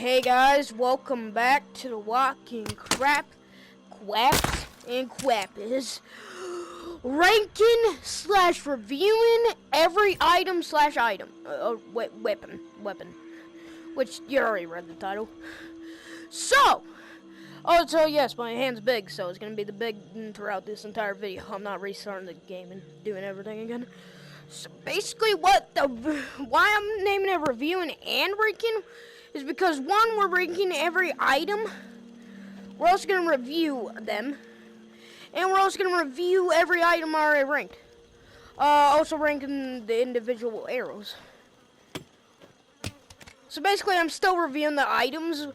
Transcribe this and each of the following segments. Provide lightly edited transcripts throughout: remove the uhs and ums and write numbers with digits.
Hey guys, welcome back to the Walking Quaps and Quappers ranking / reviewing every item / weapon, which you already read the title. So yes, my hand's big, so it's gonna be the big throughout this entire video. I'm not restarting the game and doing everything again. So basically, why I'm naming it reviewing and ranking is because one, we're ranking every item. We're also gonna review them, and we're also gonna review every item I already ranked. Also ranking the individual arrows. So basically, I'm still reviewing the items,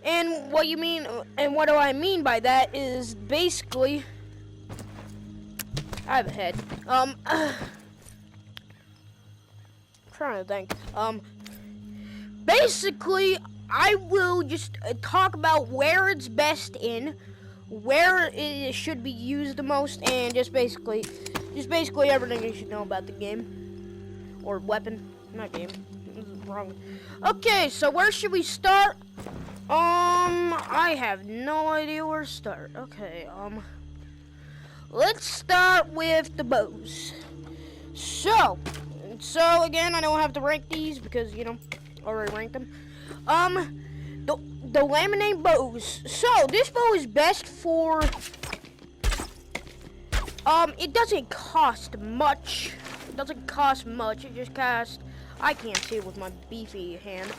and what do I mean by that is basically, I have a head. Trying to think. Basically, I will just talk about where it's best in, where it should be used the most, and just basically everything you should know about the game or weapon, not game. Wrong. Okay, so where should we start? I have no idea where to start. Okay, let's start with the bows. So again, I don't have to rank these because, you know, I already ranked them. The laminate bows. So, this bow is best for, it doesn't cost much. It just costs, I can't see it with my beefy hand.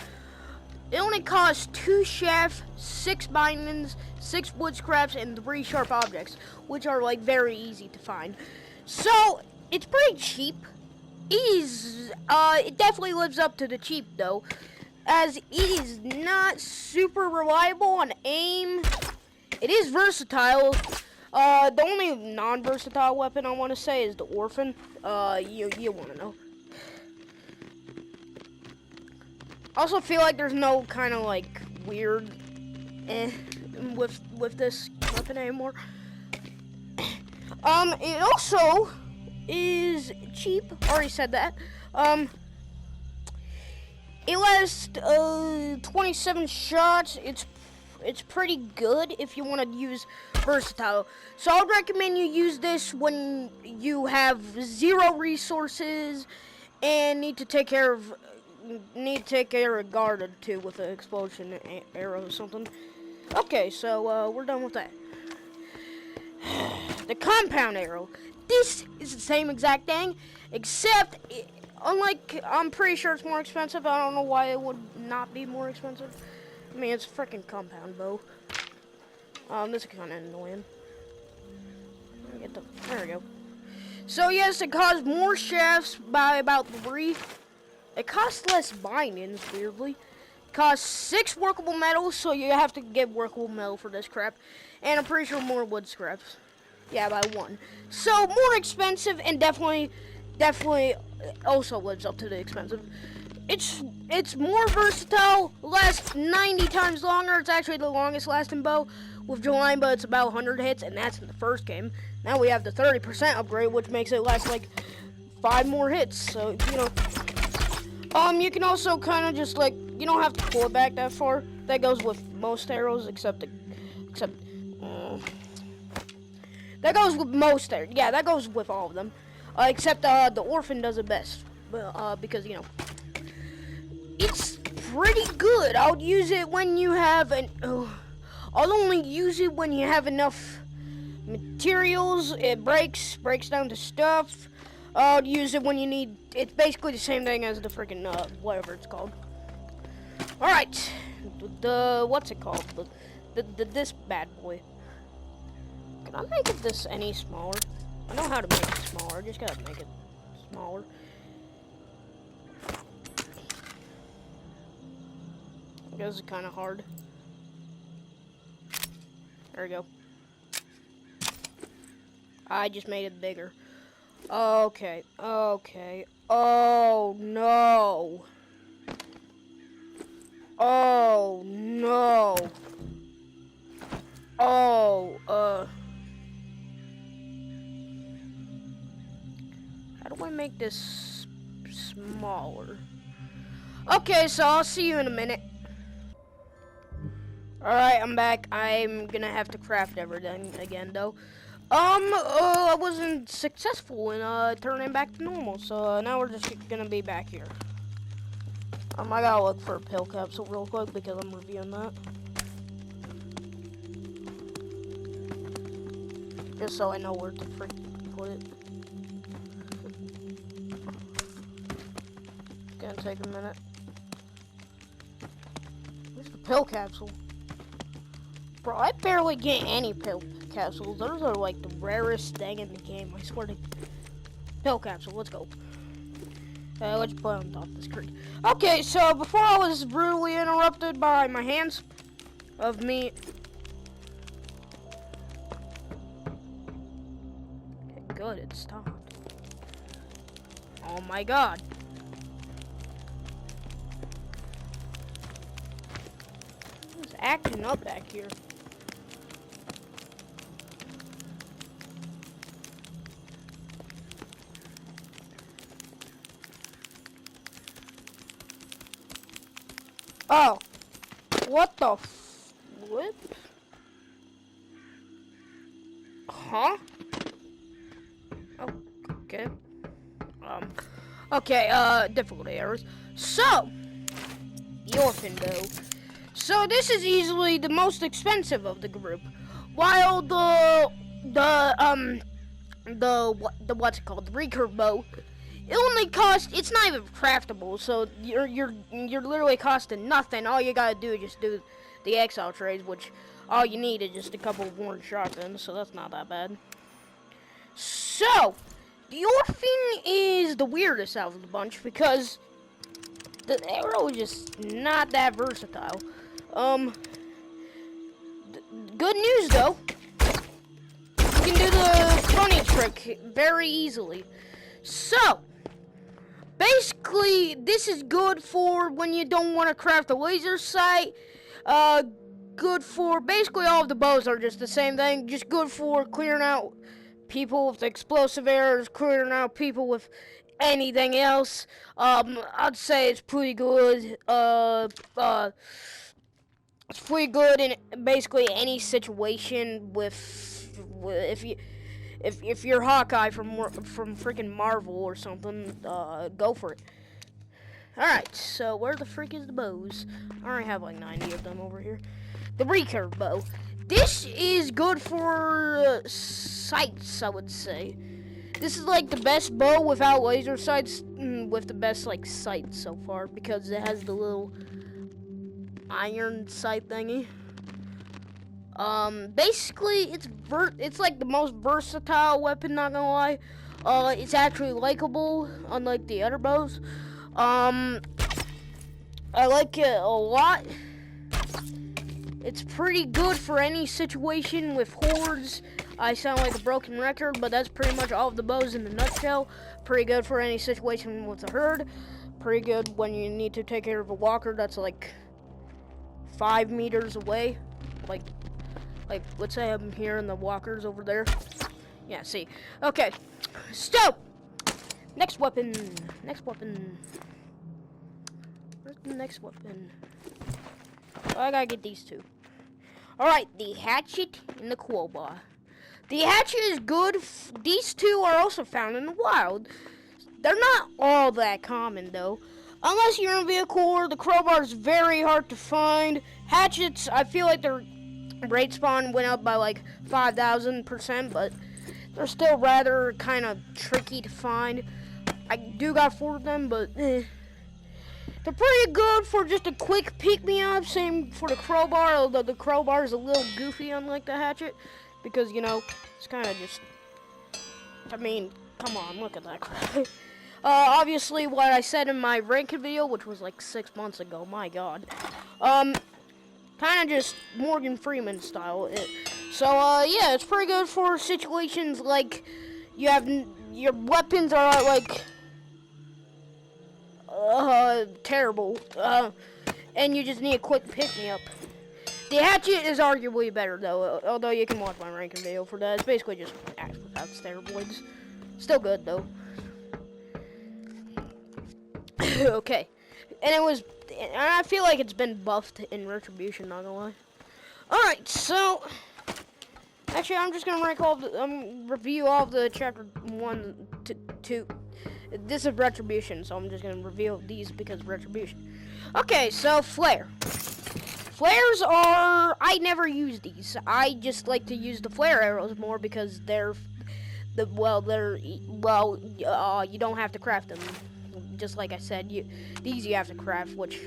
It only costs 2 shafts, 6 bindings, 6 wood scraps, and 3 sharp objects, which are, like, very easy to find. So, it's pretty cheap. It definitely lives up to the cheap, though, as it is not super reliable on aim. It is versatile. The only non-versatile weapon I want to say is the orphan. You want to know. Also feel like there's no kind of like weird with this weapon anymore. It also is cheap. Already said that. It lasts 27 shots. It's pretty good if you want to use versatile. So I would recommend you use this when you have 0 resources and need to take care of a guard or two with an explosion arrow or something. Okay, so we're done with that. The compound arrow. This is the same exact thing, except unlike, I'm pretty sure it's more expensive. I don't know why it would not be more expensive. I mean, it's a freaking compound bow. This is kind of annoying. There we go. So yes, it costs more shafts by about 3. It costs less bindings, weirdly. It costs 6 workable metals, so you have to get workable metal for this crap. And I'm pretty sure more wood scraps. Yeah, by 1. So more expensive, and definitely also lives up to the expensive. It's more versatile, lasts 90 times longer. It's actually the longest lasting bow. With Jemima, it's about 100 hits, and that's in the first game. Now we have the 30% upgrade, which makes it last like 5 more hits. So, you know, you can also kind of just like, you don't have to pull it back that far. That goes with most arrows, that goes with most arrows. Yeah, that goes with all of them. Except the orphan does it best, because, you know, it's pretty good. I'll use it when you have I'll only use it when you have enough materials. It breaks down to stuff. I'll use it when you need. It's basically the same thing as the freaking whatever it's called. All right, what's it called? This bad boy. Can I make it this any smaller? I know how to make it smaller, I just gotta make it smaller. I guess it's kind of hard. There we go. I just made it bigger. Okay. Oh no. Oh no. How do I make this smaller? Okay, so I'll see you in a minute. Alright, I'm back. I'm gonna have to craft everything again, though. I wasn't successful in, turning back to normal, so, now we're just gonna be back here. I gotta look for a pill capsule real quick, because I'm reviewing that. Just so I know where to freaking put it. It's gonna take a minute. Where's the pill capsule? Bro, I barely get any pill capsules. Those are like the rarest thing in the game. I swear to. Pill capsule, let's go. Let's put it on top of the screen. Okay, so before I was brutally interrupted by my hands of me. Okay, good, it stopped. Oh my god. What's acting up back here? Oh, what the flip? Huh? Oh, okay. Okay, difficulty errors. So, the orphan bow. So this is easily the most expensive of the group, while the what's it called, the recurve bow. It only costs, it's not even craftable, so you're literally costing nothing. All you gotta do is just do the exile trades, which all you need is just a couple of worn shotguns, so that's not that bad. So, the orphan is the weirdest out of the bunch because the arrow is just not that versatile. Good news though, you can do the funny trick very easily. So, basically, this is good for when you don't want to craft a laser sight. Good for basically all of the bows are just the same thing. Just good for clearing out people with explosive arrows, clearing out people with anything else. I'd say it's pretty good. It's pretty good in basically any situation if you're Hawkeye from freaking Marvel or something, go for it. Alright, so where the freak is the bows? I already have like 90 of them over here. The recurve bow. This is good for sights, I would say. This is like the best bow without laser sights, with the best like sights so far, because it has the little iron sight thingy. Basically, it's like the most versatile weapon, not gonna lie. It's actually likeable, unlike the other bows. I like it a lot. It's pretty good for any situation with hordes. I sound like a broken record, but that's pretty much all of the bows in a nutshell. Pretty good for any situation with a herd. Pretty good when you need to take care of a walker that's like 5 meters away. Like, let's say I'm here and the walker's over there. Yeah, see. Okay, so, next weapon. Where's the next weapon? Oh, I gotta get these two. Alright, the hatchet and the crowbar. The hatchet is good. These two are also found in the wild. They're not all that common, though. Unless you're in a vehicle, the crowbar is very hard to find. Hatchets, I feel like their rate spawn went up by like 5,000%, but they're still rather kind of tricky to find. I do got 4 of them, but they're pretty good for just a quick pick-me-up. Same for the crowbar, although the crowbar is a little goofy, unlike the hatchet, because, you know, it's kind of just, I mean, come on, look at that crap. Obviously, what I said in my ranked video, which was like 6 months ago, my god, kind of just Morgan Freeman style. So, yeah, it's pretty good for situations like you have, your weapons are like, terrible, and you just need a quick pick-me-up. The hatchet is arguably better, though, although you can watch my ranking video for that. It's basically just axe without steroids. Still good, though. Okay. And I feel like it's been buffed in Retribution, not gonna lie. Alright, so actually I'm just gonna rank all the review all the chapter 1 to 2. This is Retribution, so I'm just gonna reveal these because of Retribution. Okay, so flare. Flares are, I never use these. I just like to use the flare arrows more because you don't have to craft them. Just like I said, these you have to craft, which,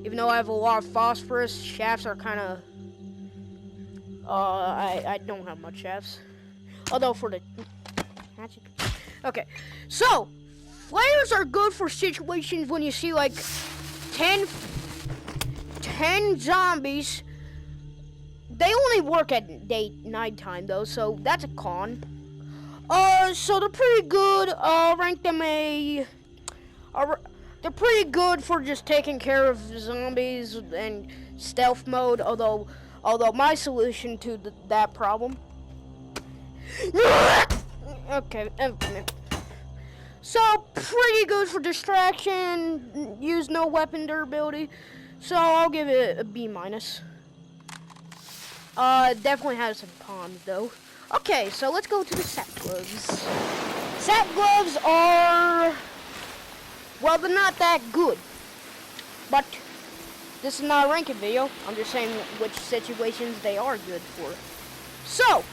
even though I have a lot of phosphorus, shafts are kind of, I don't have much shafts. Although for the, okay, so, flares are good for situations when you see like 10 zombies. They only work at nighttime though, so that's a con. So they're pretty good. Rank them they're pretty good for just taking care of zombies and stealth mode. Although my solution to that problem. Okay. So pretty good for distraction. Use no weapon durability. So I'll give it a B-. Definitely has some cons though. Okay, so let's go to the sack gloves. Sack gloves are, well, they're not that good. But this is not a ranking video. I'm just saying which situations they are good for. So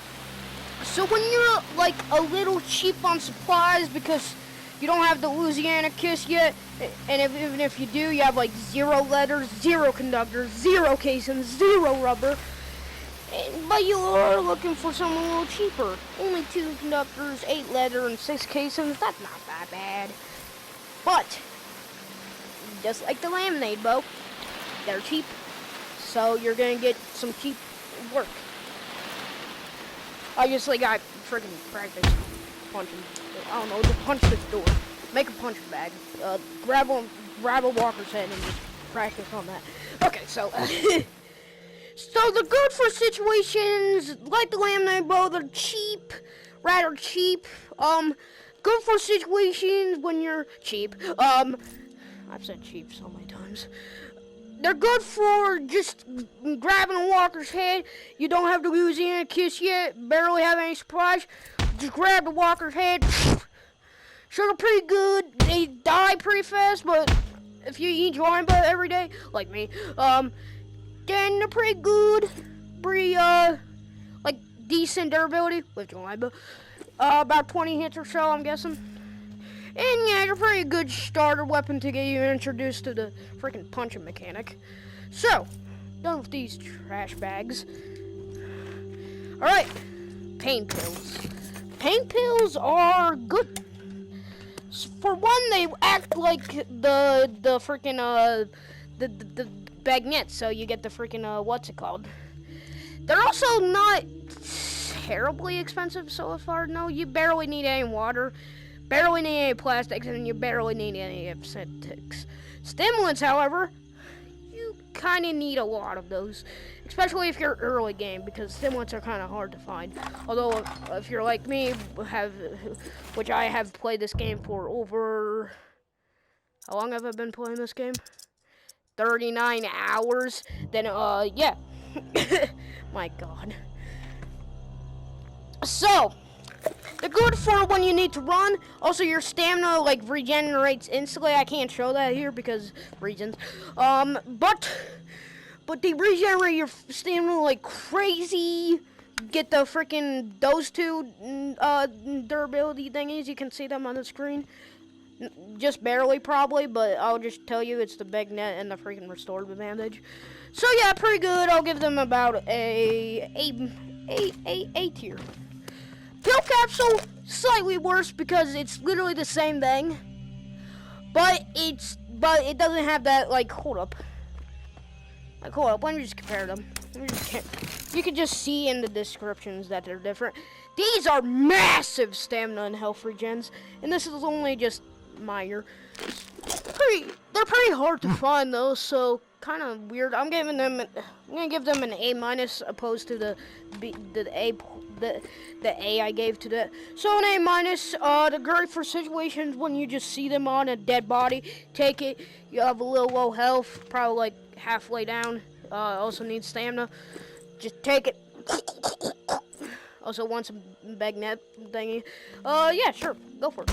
when you're like a little cheap on supplies because you don't have the Louisiana Kiss yet, and even if you do, you have like 0 letters, 0 conductors, 0 casings, 0 rubber. But you are looking for something a little cheaper. Only 2 conductors, 8 leather, and 6 casings. That's not that bad. But just like the laminate bow, they're cheap. So you're gonna get some cheap work. I just like got freaking practice punching. I don't know, just punch this door. Make a punch bag. Grab a walker's head and just practice on that. Okay, so so they're good for situations like the laminate bow. They're cheap, rather cheap. Good for situations when you're cheap. I've said cheap so many times. They're good for just grabbing a walker's head. You don't have the Louisiana Kiss yet. Barely have any supplies. Just grab the walker's head. So they're pretty good. They die pretty fast, but if you eat joint butter every day, like me, then they're pretty good. Pretty, like, decent durability with joint butter. About 20 hits or so, I'm guessing. And yeah, they're a pretty good starter weapon to get you introduced to the freaking punching mechanic. So, done with these trash bags. Alright, pain pills. Pain pills are good. For one, they act like the freaking the bagnets, so you get the freaking what's it called? They're also not terribly expensive so far. No, you barely need any water, barely need any plastics, and you barely need any anesthetics. Stimulants, however, you kind of need a lot of those, especially if you're early game, because stimulants are kind of hard to find. Although, if you're like me, which I have played this game for over, how long have I been playing this game? 39 hours. Then, yeah. My God. So, they're good for when you need to run. Also, your stamina, like, regenerates instantly. I can't show that here because reasons. But they regenerate your stamina like crazy. Get the freaking, those 2 durability thingies. You can see them on the screen. Just barely, probably, but I'll just tell you it's the Bagnet and the freaking restorative bandage. So yeah, pretty good. I'll give them about a tier. Pill capsule, slightly worse because it's literally the same thing, but it doesn't have that, like, hold up. Let me just compare them. You can just see in the descriptions that they're different. These are massive stamina and health regens, and this is only just minor. They're pretty hard to find though, so kind of weird. I'm gonna give them an A- opposed to the A I gave to that. So an A-. They're great for situations when you just see them on a dead body. Take it. You have a little low health, probably like halfway down. Also needs stamina. Just take it. Also want some bagnet thingy. Yeah, sure. Go for it.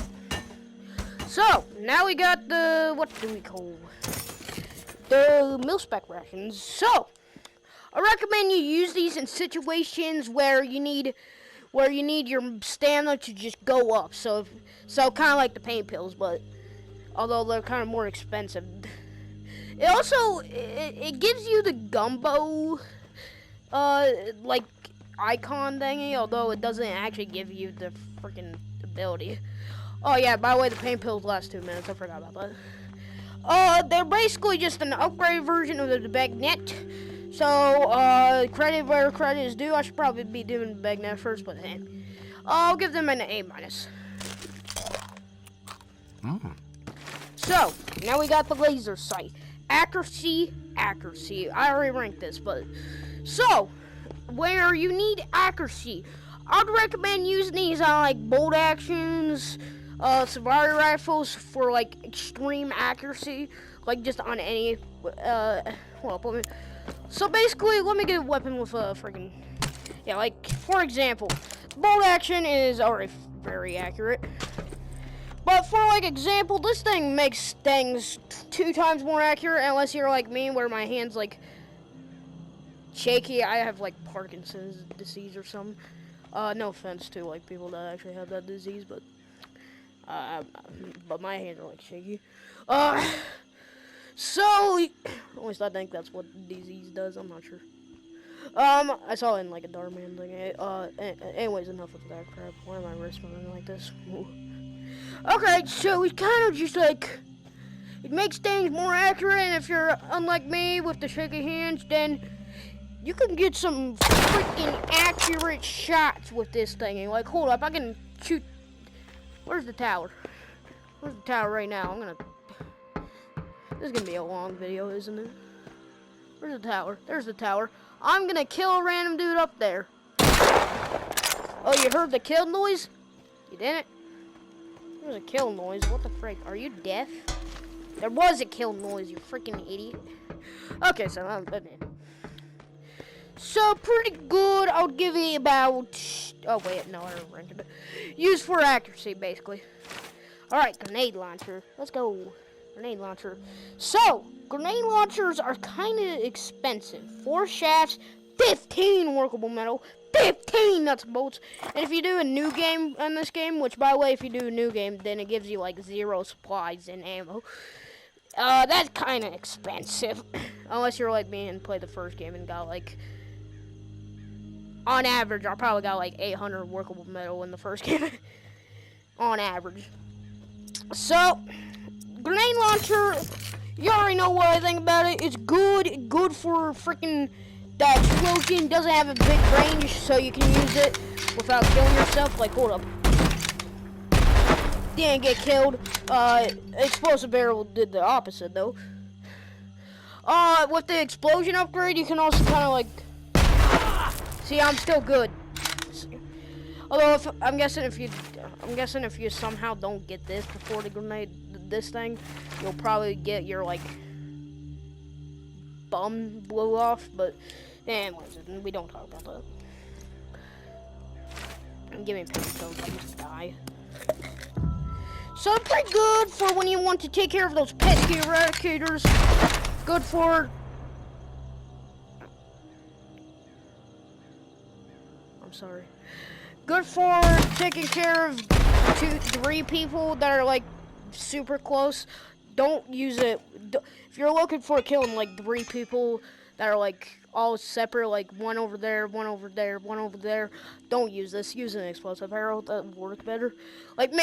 So, now we got the, what do we call? The mil-spec rations. So, I recommend you use these in situations where you need your stamina to just go up. So kind of like the pain pills, but although they're kind of more expensive. It also it gives you the gumbo like icon thingy, although it doesn't actually give you the freaking ability. Oh yeah, by the way, the pain pills last 2 minutes. I forgot about that. They're basically just an upgraded version of the bagnet. So, credit where credit is due. I should probably be doing the bagnet first, but hey. I'll give them an A-. So, now we got the laser sight. Accuracy. I already ranked this, but... So, where you need accuracy, I'd recommend using these on, like, bolt actions, Savari rifles for, like, extreme accuracy. Like, just on any, so basically, let me get a weapon with a freaking... Yeah, like, for example, bolt action is already very accurate. But for, like, example, this thing makes things 2 times more accurate, unless you're like me, where my hand's, like, shaky. I have, like, Parkinson's disease or something. No offense to, like, people that actually have that disease, but my hands are, like, shaky. So, at least I think that's what disease does, I'm not sure. I saw it in, like, a Darman thing. Anyways, enough of that crap. Why am I responding like this? Okay, so it's kind of just, like, it makes things more accurate, and if you're unlike me with the shaky hands, then you can get some freaking accurate shots with this thing. Like, hold up, I can shoot. Where's the tower? Where's the tower right now? This is gonna be a long video, isn't it? Where's the tower? There's the tower. I'm gonna kill a random dude up there. Oh, you heard the kill noise? You didn't? There's a kill noise. What the frick? Are you deaf? There was a kill noise, you freaking idiot. Okay, so I'm in. So, pretty good. I would give it about... Oh, wait, no, I don't rank it. Used for accuracy, basically. Alright, grenade launcher. Let's go. Grenade launcher. So, grenade launchers are kind of expensive. 4 shafts, 15 workable metal, 15 nuts and bolts. And if you do a new game in this game, which, by the way, if you do a new game, then it gives you, like, 0 supplies and ammo. That's kind of expensive. Unless you're like me and play the first game and got, like... On average, I probably got, like, 800 workable metal in the first game. On average. So... Grenade launcher, you already know what I think about it. It's good for freaking the explosion. Doesn't have a big range, so you can use it without killing yourself. Like, hold up. Didn't get killed. Explosive barrel did the opposite, though. With the explosion upgrade, you can also kind of, like... See, I'm still good. Although, I'm guessing if you somehow don't get this before the grenade... this thing, you'll probably get your, like, bum blew off, but anyways, we don't talk about that. Give me a picture, I just die. So pretty good for when you want to take care of those pesky eradicators. Good for... I'm sorry. Good for taking care of 2-3 people that are, like, super close. Don't use it. If you're looking for killing like 3 people that are like all separate, like one over there, one over there, one over there, don't use this. Use an explosive arrow. That would work better. Like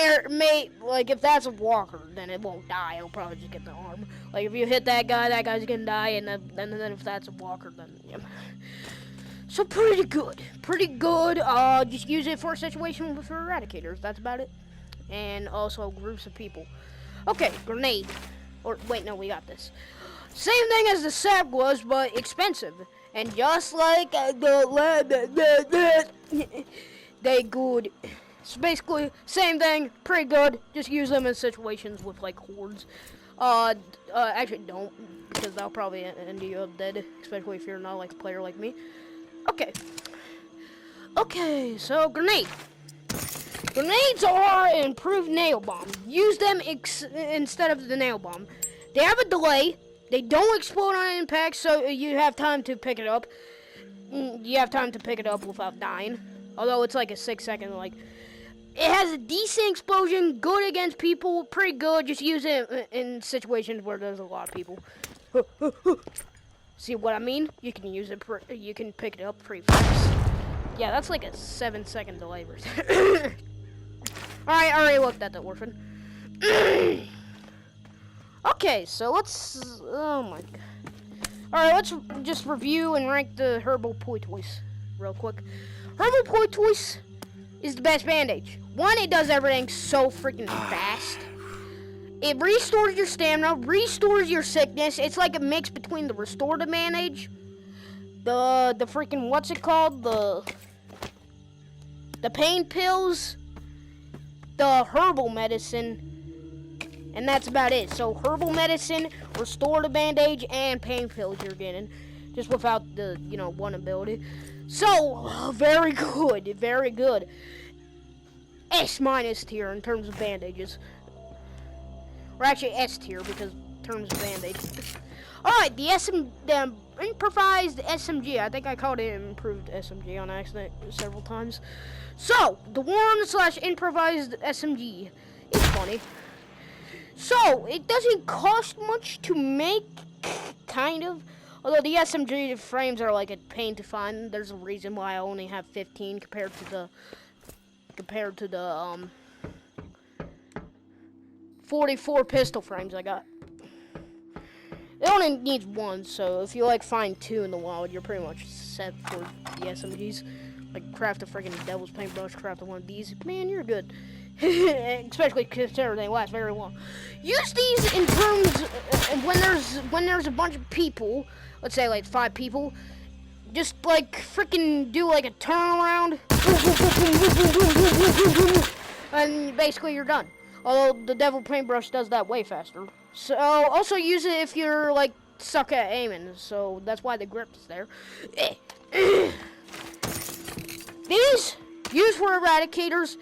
like if that's a walker, then it won't die. It'll probably just get the arm. Like if you hit that guy's gonna die, and then if that's a walker, then yeah. So pretty good. Just use it for a situation with eradicators. That's about it. And also groups of people. Okay, grenade. Or, wait, no, we got this. Same thing as the sap was, but expensive. And just like they good. So basically, same thing, pretty good. Just use them in situations with, like, hordes. Actually don't, because that'll probably end you up dead, especially if you're not like a player like me. Okay. Okay, so grenade. Grenades are an improved nail bomb. Use them instead of the nail bomb. They have a delay. They don't explode on impact, so you have time to pick it up. You have time to pick it up without dying. Although it's like a 6-second, like... It has a decent explosion, good against people, pretty good. Just use it in situations where there's a lot of people. See what I mean? You can use it, you can pick it up pretty fast. Yeah, that's like a 7-second delay. Alright, I already looked at the orphan. Okay, so let's... Oh my god. Alright, let's just review and rank the herbal poi toys real quick. Herbal poi toys is the best bandage. One, it does everything so freaking fast. It restores your stamina, restores your sickness. It's like a mix between the restorative bandage, the freaking, what's it called? The pain pills, the herbal medicine, and that's about it. So herbal medicine, restorative bandage, and pain pills you're getting, just without the, one ability. So, very good, very good. S- tier in terms of bandages. Or actually S tier because in terms of bandages. Alright, the improvised SMG. I think I called it improved SMG on accident several times. So, the worm/improvised SMG is funny. So, it doesn't cost much to make, kind of. Although the SMG frames are like a pain to find. There's a reason why I only have 15 compared to the 44 pistol frames I got. It only needs one, so if you like find 2 in the wild, you're pretty much set for the SMGs. Like craft a freaking devil's paintbrush, craft one of these. Man, you're good. Especially considering they last very long. Use these in terms when there's a bunch of people. Let's say like 5 people. Just like freaking do like a turnaround, and basically you're done. Although the devil paintbrush does that way faster. So also use it if you're like suck at aiming. So that's why the grip is there. These use for eradicators.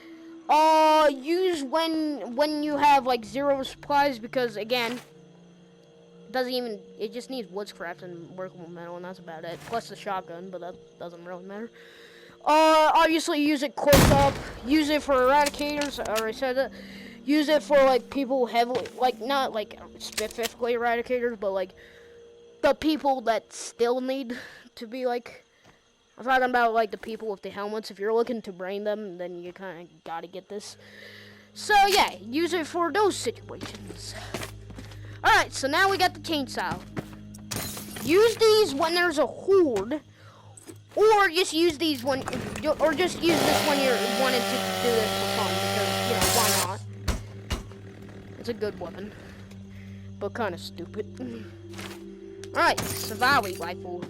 Use when you have like 0 supplies because again. It just needs wood scraps and workable metal, and that's about it. Plus the shotgun, but that doesn't really matter. Obviously use it close up. Use it for eradicators. I already said that. Use it for like people heavily, like not like specifically eradicators, but like the people that still need to be like. I'm talking about like the people with the helmets. If you're looking to brain them, then you kind of gotta get this. So yeah, use it for those situations. Alright, so now we got the chainsaw. Use these when there's a horde, or just use these when, or just use this when you're wanting to do this for fun, because, why not? It's a good weapon, but kind of stupid. Alright, Savali rifle.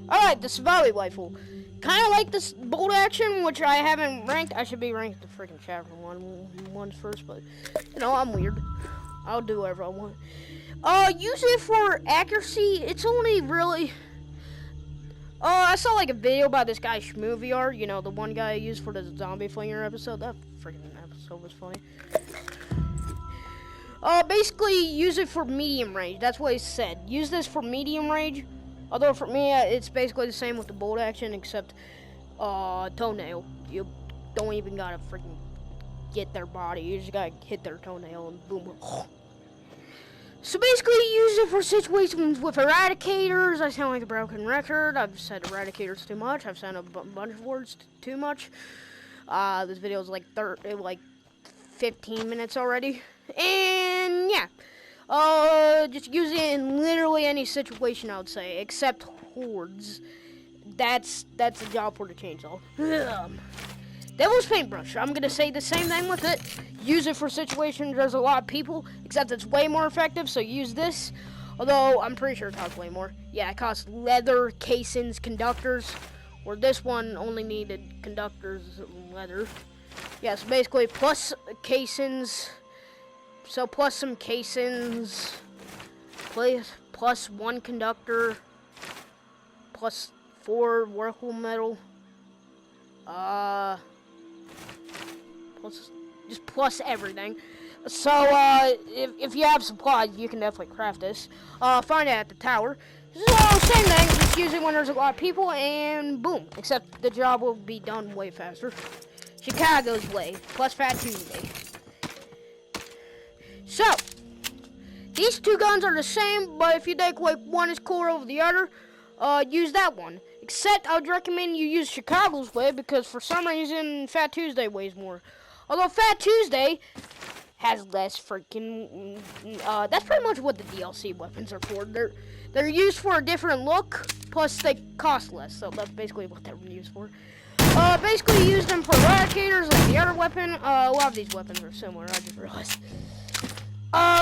Alright, the Savali rifle. Kind of like this bolt action, which I haven't ranked. I should be ranked the freaking chapter ones first, but I'm weird. I'll do whatever I want. Use it for accuracy. It's only really. I saw like a video about this guy Shmoviar. The one guy I used for the zombie flinger episode. That freaking episode was funny. Basically use it for medium range. That's what he said. Use this for medium range. Although for me, it's basically the same with the bolt action, except toenail. You don't even gotta freaking get their body. You just gotta hit their toenail and boom. So basically, use it for situations with eradicators. I sound like a broken record. I've said eradicators too much. I've said a bunch of words too much. This video is like 15 minutes already, and yeah. Just use it in literally any situation, I would say, except hordes. That's a job for the chainsaw. Devil's paintbrush. I'm gonna say the same thing with it. Use it for situations there's a lot of people, except it's way more effective, so use this. Although, I'm pretty sure it costs way more. Yeah, it costs leather, casings, conductors, where this one only needed conductors and leather. Yeah, so basically, plus casings, So plus some casings, plus 1 conductor, plus 4 workable metal, plus everything. So, if you have supplies, you can definitely craft this. Find it at the tower. So, same thing, just use it when there's a lot of people, and boom. Except the job will be done way faster. Chicago's way, plus Fat Tuesday. So, these 2 guns are the same, but if you think like one is cooler over the other, use that one. Except I would recommend you use Chicago's way, because for some reason, Fat Tuesday weighs more. Although Fat Tuesday has less freaking, that's pretty much what the DLC weapons are for. They're used for a different look, plus they cost less, so that's basically what they're used for. Basically use them for eradicators like the other weapon. A lot of these weapons are similar, I just realized.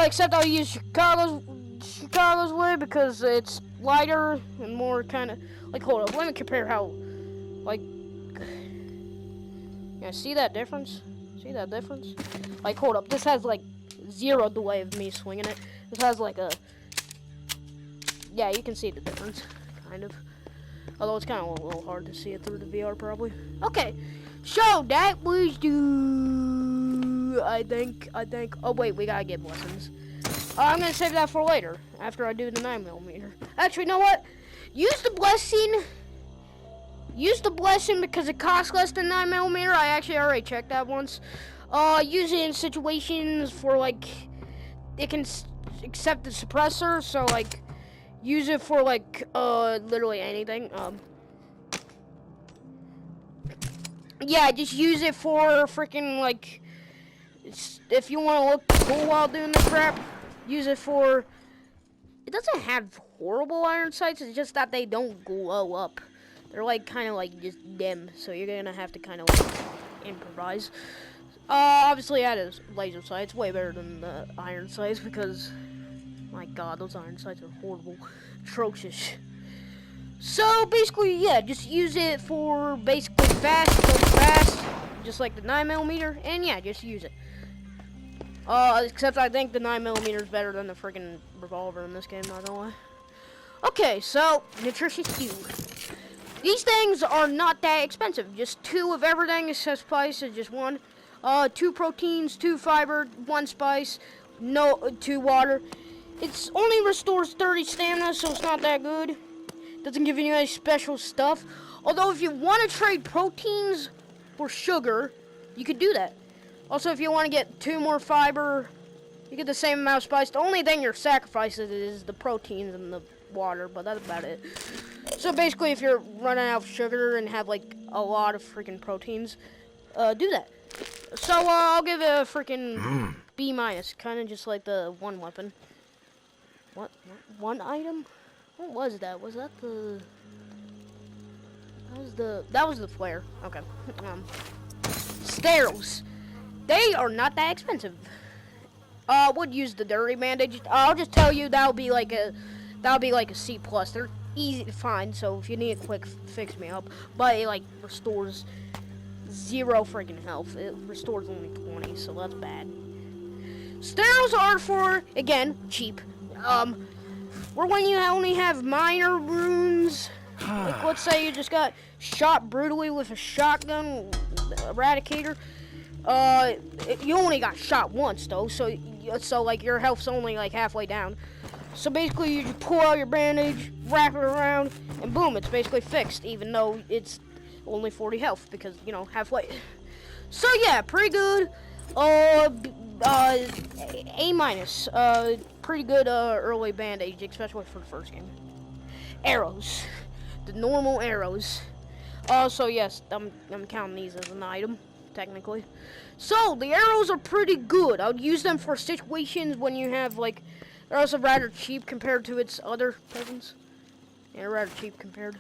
Except I'll use Chicago's way because it's lighter and more kind of, like, hold up, let me compare how, like, yeah, see that difference? See that difference? Like, hold up, this has, like, 0 delay of me swinging it. This has, like, a, yeah, you can see the difference, kind of. Although it's kind of a little hard to see it through the VR, probably. Okay, so that was I think, oh wait, we gotta get blessings. I'm gonna save that for later, after I do the 9mm. Actually, you know what? Use the blessing because it costs less than 9mm. I actually already checked that once. Use it in situations for, like, it can accept the suppressor, so, like, use it for, like, literally anything. Yeah, just use it for freaking, like, if you want to look cool while doing the crap, use it for, it doesn't have horrible iron sights, it's just that they don't glow up. They're, like, kind of, like, just dim, so you're gonna have to kind of, like, improvise. Obviously, that is laser sights, way better than the iron sights, because, my god, those iron sights are horrible, atrocious. So, basically, yeah, just use it for, basically, fast, just like the 9mm, and yeah, just use it. Except I think the 9mm is better than the freaking revolver in this game, not gonna lie. Okay, so, nutritious stew. These things are not that expensive. Just 2 of everything except spice is just 1. 2 proteins, 2 fiber, 1 spice, 2 water. It's only restores 30 stamina, so it's not that good. Doesn't give you any special stuff. Although if you want to trade proteins for sugar, you could do that. Also, if you want to get 2 more fiber, you get the same amount of spice. The only thing you're sacrificing is the proteins and the water, but that's about it. So basically, if you're running out of sugar and have, like, a lot of freaking proteins, do that. So, I'll give it a freaking B-, kind of just like the 1 weapon. What? 1 item? What was that? Was that the... That was the flare. Okay. Sterols. They are not that expensive. Would use the dirty bandage. I'll just tell you that'll be like a C+. They're easy to find, so if you need a quick fix me up. But it, like, restores 0 freaking health. It restores only 20, so that's bad. Sterols are for, again, cheap. Or when you only have minor wounds. Like, let's say you just got shot brutally with a shotgun eradicator. You only got shot once, though, so like, your health's only, like, halfway down. So basically, you just pull out your bandage, wrap it around, and boom, it's basically fixed, even though it's only 40 health, because, you know, halfway. So yeah, pretty good. A-, pretty good, early bandage, especially for the first game. Arrows. The normal arrows. So yes, I'm counting these as an item, technically. So, the arrows are pretty good. I would use them for situations when you have, like, they're also rather cheap compared to its other cousins. Yeah, rather cheap compared.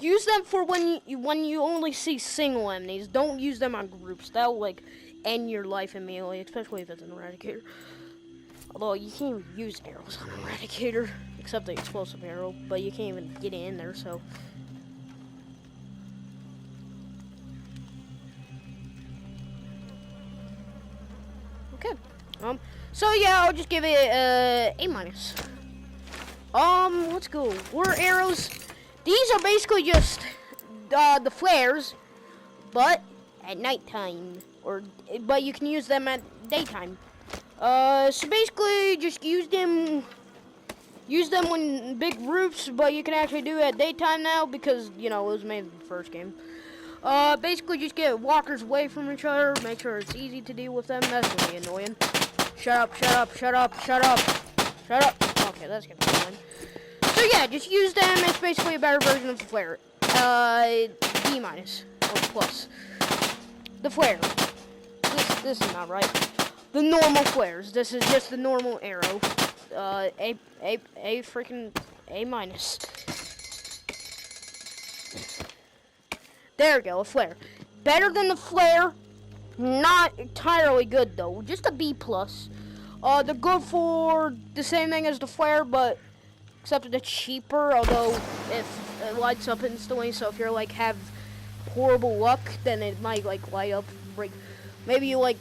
Use them for when you only see single enemies. Don't use them on groups. That'll, like, end your life immediately, especially if it's an eradicator. Although, you can't even use arrows on an eradicator, except the explosive arrow, but you can't even get in there, so... Okay. So yeah, I'll just give it A minus. Let's go. War arrows. These are basically just the flares, but at nighttime, but you can use them at daytime. So basically, just use them when big groups, but you can actually do it at daytime now because it was made in the first game. Basically, just get walkers away from each other. Make sure it's easy to deal with them. That's gonna be annoying. Shut up! Shut up! Shut up! Shut up! Shut up! Okay, that's gonna be annoying. So yeah, just use them. It's basically a better version of the flare. B minus or plus. The flare. This is not right. The normal flares. This is just the normal arrow. Freaking A minus. There we go, a flare. Better than the flare. Not entirely good though. Just a B plus. They're good for the same thing as the flare, but except that it's cheaper. Although if it lights up instantly, so if you're have horrible luck, then it might light up. Maybe I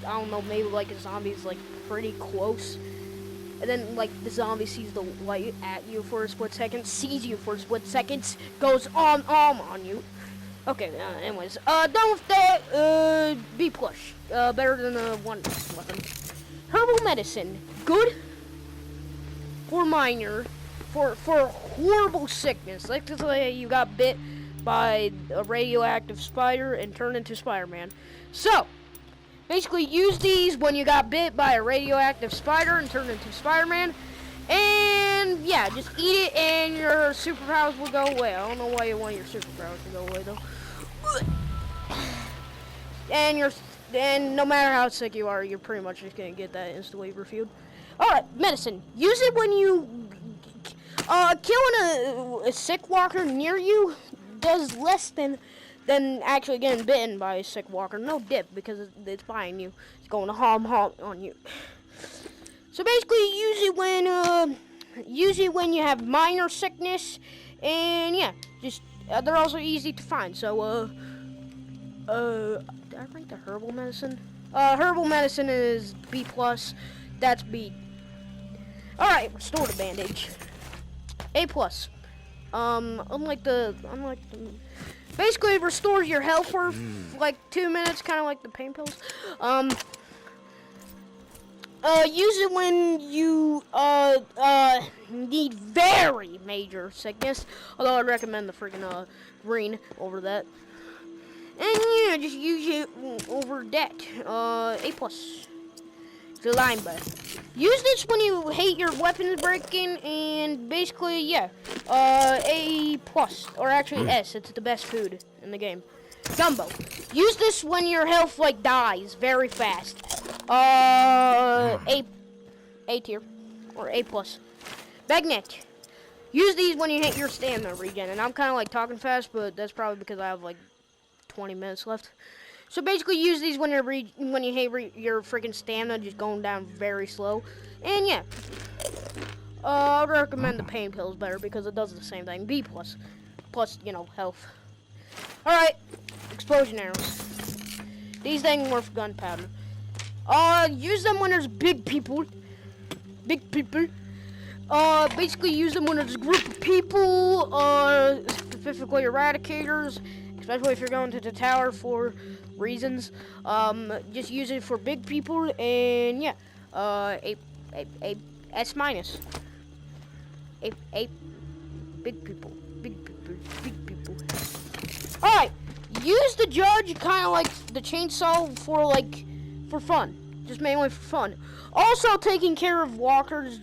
don't know. Maybe a zombie's pretty close. And then, the zombie sees the light at you for a split second, sees you for a split second, goes on you. Okay, anyways, done with that, B plus. Better than the one weapon. Herbal medicine. Good for for horrible sickness. Like to say you got bit by a radioactive spider and turned into Spider-Man. So, basically, use these when you got bit by a radioactive spider and turned into Spider-Man. And, yeah, just eat it and your superpowers will go away. I don't know why you want your superpowers to go away, though. And no matter how sick you are, you're pretty much just going to get that instantly refueled. Alright, medicine. Use it when you... killing a sick walker near you does less than actually getting bitten by a sick walker. No dip, because it's biting you. It's going to harm on you. So basically, use it when you have minor sickness, and yeah, just they're also easy to find. So did I rank the herbal medicine? Herbal medicine is B plus. That's B. All right, restore the bandage. A plus. Unlike the basically it restores your health for 2 minutes, kind of like the pain pills. Use it when you need very major sickness. Although I recommend the freaking green over that. And yeah, just use it over that. A plus. The line buff. Use this when you hate your weapons breaking, and basically, yeah, A plus, or actually S. It's the best food in the game. Gumbo. Use this when your health dies very fast. A tier or A plus. Bagnet. Use these when you hit your stamina regen, and I'm kind of talking fast, but that's probably because I have 20 minutes left. So basically, use these when you hit your freaking stamina just going down very slow. And yeah, I would recommend the pain pills better because it does the same thing. B plus, health. All right, explosion arrows. These things work for gunpowder. Use them when there's big people. Basically use them when there's a group of people. Specifically eradicators. Especially if you're going to the tower for reasons. Just use it for big people, and yeah, a S minus. A big people. All right, use the judge kind of like the chainsaw for fun, just mainly for fun. Also, taking care of walkers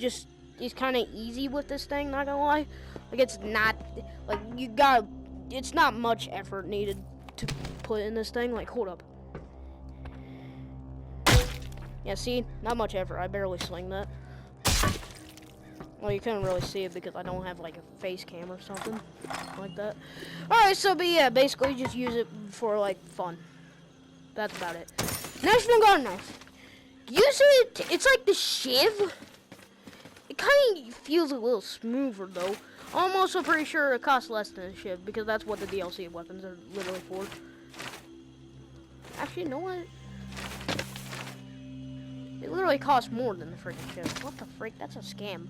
is kind of easy with this thing. Not gonna lie, it's not it's not much effort needed to put in this thing. Hold up. Yeah, see? Not much effort. I barely sling that. Well, you couldn't really see it because I don't have, a face cam or something like that. Alright, so, but yeah, basically just use it for, fun. That's about it. National Guard knife. Use it, it's like the shiv. It kind of feels a little smoother, though. I'm also pretty sure it costs less than a shiv because that's what the DLC weapons are literally for. Actually, you know what? It literally costs more than the freaking shift. What the frick? That's a scam.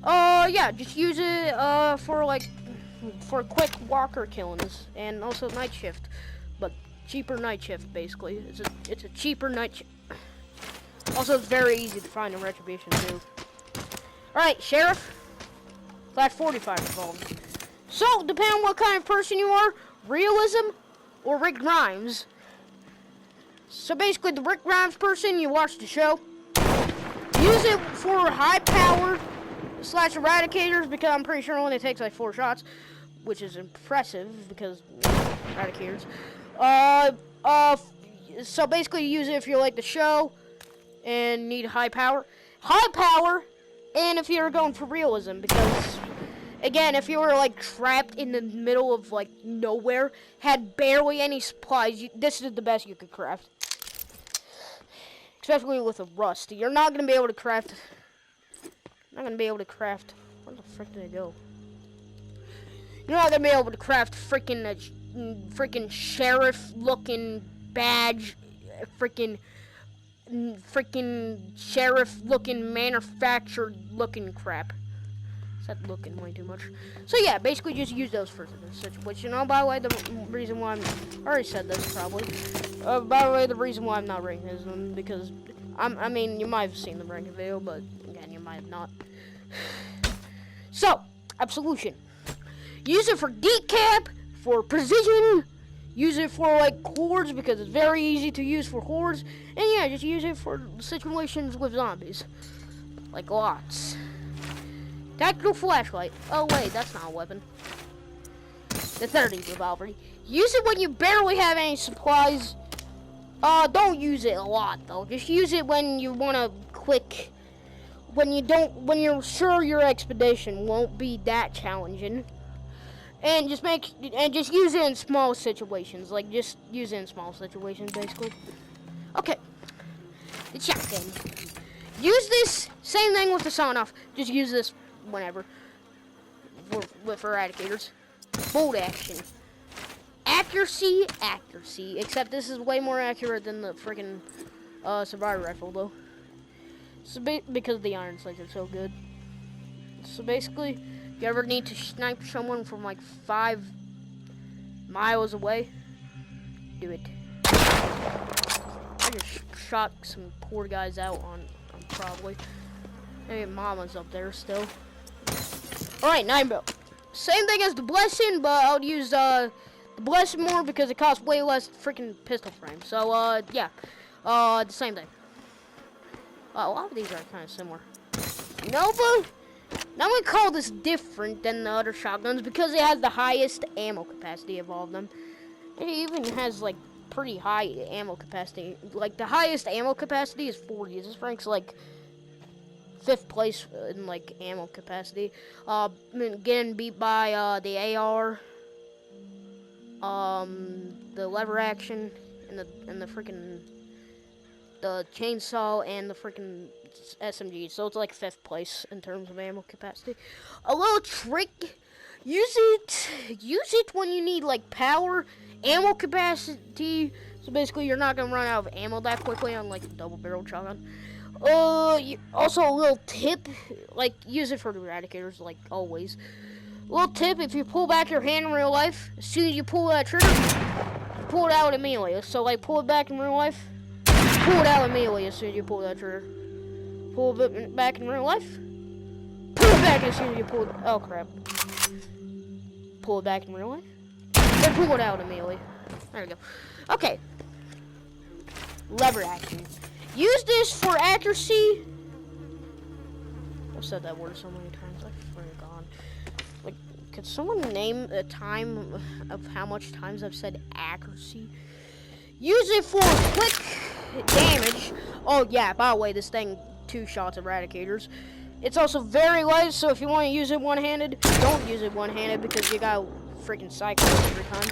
Yeah, just use it, for quick walker killings, and also night shift. But cheaper night shift, basically. It's a cheaper night shift. Also, it's very easy to find in Retribution, too. Alright, Sheriff. Flat 45 involved. So, depending on what kind of person you are, realism or Rick Grimes. So basically, the Rick Grimes person, you watch the show. Use it for high power / eradicators, because I'm pretty sure it only takes like 4 shots, which is impressive because eradicators. So basically, use it if you like the show and need high power, and if you're going for realism, because again, if you were like trapped in the middle of like nowhere, had barely any supplies, this is the best you could craft. Especially with a rust. You're not going to be able to craft... Where the frick did I go? You're not going to be able to craft freaking sheriff-looking badge. Freaking sheriff-looking manufactured-looking crap. Said looking way too much. So yeah, basically just use those for this situation. Oh, by the way, the reason why I already said this probably. By the way, the reason why I'm not ranking is because I mean, you might have seen the ranking video, but again, you might have not. So, absolution. Use it for decap, for precision. Use it for like hordes because it's very easy to use for hordes. And yeah, just use it for situations with zombies, like lots. Tactical flashlight. Oh wait, that's not a weapon. The 30 revolver. Use it when you barely have any supplies. Don't use it a lot though. Just use it when you want to quick. When you're sure your expedition won't be that challenging. And just use it in small situations. Like just use it in small situations, basically. Okay. The shotgun. Use this same thing with the sawn off. Just use this whenever with eradicators. Bolt action. Accuracy. Except this is way more accurate than the freaking survivor rifle though. So because the iron sights are so good. So basically, if you ever need to snipe someone from like 5 miles away, do it. I just shot some poor guys out on probably. Maybe Mama's up there still. Alright, 9 mil. Same thing as the blessing, but I would use the blessing more because it costs way less freaking pistol frame. So yeah. The same thing. A lot of these are kind of similar. Nova? Now we call this different than the other shotguns because it has the highest ammo capacity of all of them. It even has like pretty high ammo capacity. Like the highest ammo capacity is 40. This ranks like 5th place in like ammo capacity. Getting beat by the AR, the lever action, and the freaking the chainsaw and the freaking SMG. So it's like 5th place in terms of ammo capacity. A little trick: use it when you need like power, ammo capacity. So basically, you're not gonna run out of ammo that quickly on like a double-barreled shotgun. Also a little tip, like use it for the eradicators, like always. Little tip: if you pull back your hand in real life, as soon as you pull that trigger, pull it out immediately. So like pull it back in real life, pull it out immediately as soon as you pull that trigger. Pull it back in real life, pull it back as soon as you pull it. Oh crap! Pull it back in real life, then pull it out immediately. There we go. Okay. Lever action. Use this for accuracy. I've said that word so many times, I forgot. Like, could someone name a time of how much times I've said accuracy? Use it for quick damage. Oh yeah, by the way, this thing 2 shots eradicators. It's also very light, so if you want to use it one-handed, don't use it one-handed because you got freaking cycle every time.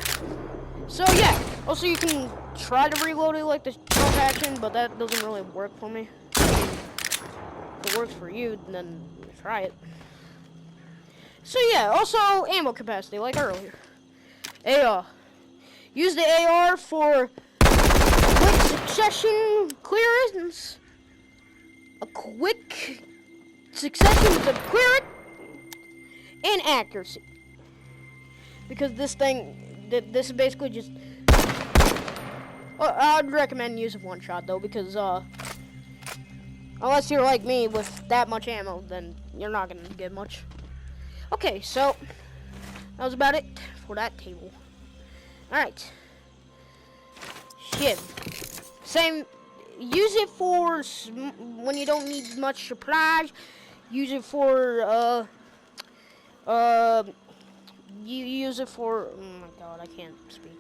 So yeah, also you can try to reload it like the jump action, but that doesn't really work for me. If it works for you, then try it. So yeah, also ammo capacity, like earlier. AR. Use the AR for quick succession clearance. a quick succession to clear it, and accuracy. Because this thing, this is basically just. I'd recommend using one shot though, because unless you're like me with that much ammo, then you're not gonna get much. Okay, so that was about it for that table. All right, shiv. Same. Use it for when you don't need much supplies. Use it for you use it for. Oh my god, I can't speak.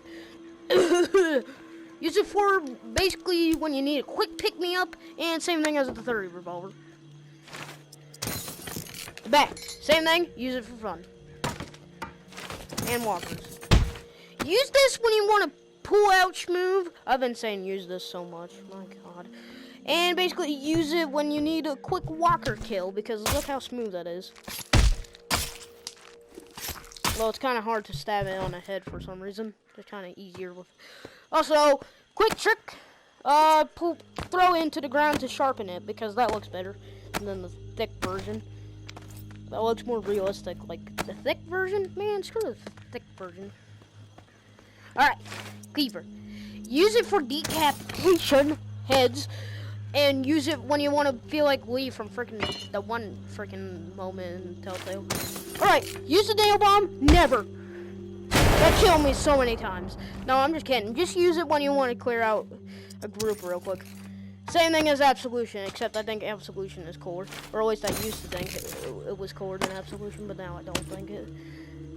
Use it for basically when you need a quick pick-me-up, and same thing as the 30 revolver. The back, same thing. Use it for fun. And walkers. Use this when you want to pull out move. I've been saying use this so much. My god. And basically use it when you need a quick walker kill, because look how smooth that is. Well, it's kind of hard to stab it on the head for some reason. It's kind of easier with. Also, quick trick. Throw into the ground to sharpen it, because that looks better than the thick version. That looks more realistic. Like the thick version, man. Screw the thick version. All right, cleaver. Use it for decapitation heads, and use it when you want to feel like Lee from the one freaking moment in Telltale. All right, use the nail bomb. Never. That killed me so many times. No, I'm just kidding. Just use it when you want to clear out a group real quick. Same thing as Absolution, except I think Absolution is cooler. Or at least I used to think it was cooler than Absolution, but now I don't think it.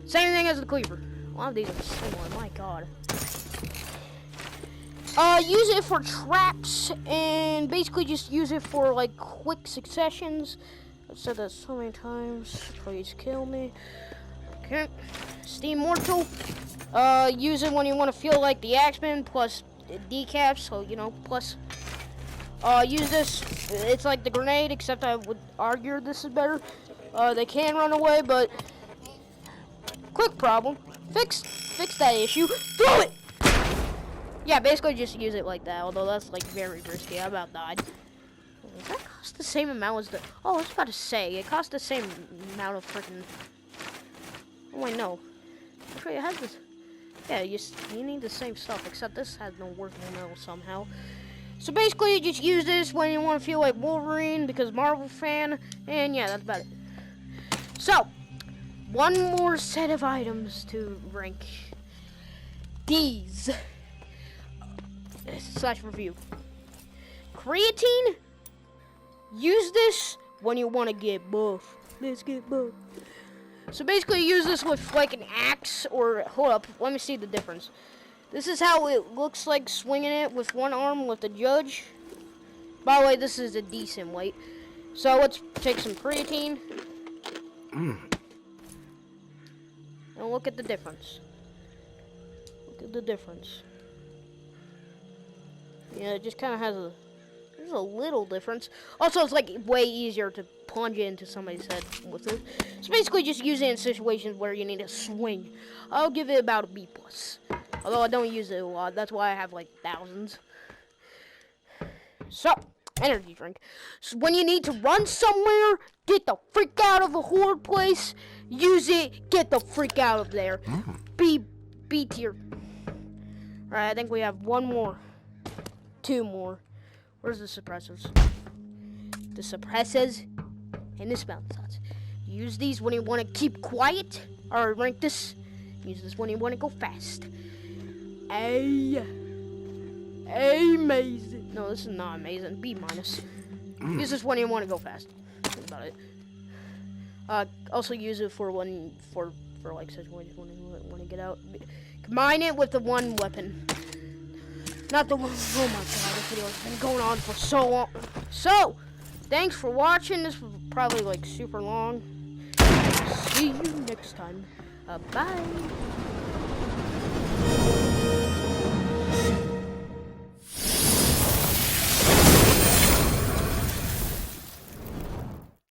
Same thing as the cleaver. A lot of these are similar, my god. Use it for traps, and basically just use it for, like, quick successions. I've said that so many times. Please kill me. Okay. Steam Mortal. Use it when you want to feel like the Axeman plus decaps, so, you know, plus. Use this. It's like the grenade, except I would argue this is better. They can run away, but quick problem. Fix that issue. Throw it! Yeah, basically just use it like that, although that's like very risky. I about died. Does that cost the same amount as the... Oh, I was about to say, it costs the same amount of freaking... Oh, wait, no. Actually, it has this... Yeah, you need the same stuff, except this has no working metal somehow. So basically, you just use this when you want to feel like Wolverine, because Marvel fan, and yeah, that's about it. So, one more set of items to rank. These. / review. Creatine. Use this when you want to get buff. Let's get buff. So basically, use this with like an axe or hold up. Let me see the difference. This is how it looks like swinging it with one arm with the judge. By the way, this is a decent weight. So let's take some creatine. And look at the difference. Look at the difference. Yeah, it just kind of has there's a little difference. Also, it's like way easier to plunge into somebody's head with it. So basically, just use it in situations where you need to swing. I'll give it about a B+. Although I don't use it a lot. That's why I have like thousands. So, energy drink. So when you need to run somewhere, get the freak out of a horde place, use it, get the freak out of there. B tier. Alright, I think we have one more. Two more. Where's the suppressors? The suppressors and the smell shots. Use these when you want to keep quiet. Or rank this. Use this when you want to go fast. Amazing. No, this is not amazing. B-. Use this when you want to go fast. That's about it. Also use it for like situations when you want to get out. Combine it with the one weapon. Not the one. Oh my god, this video has been going on for so long. So, thanks for watching. This was probably like super long. See you next time. Bye.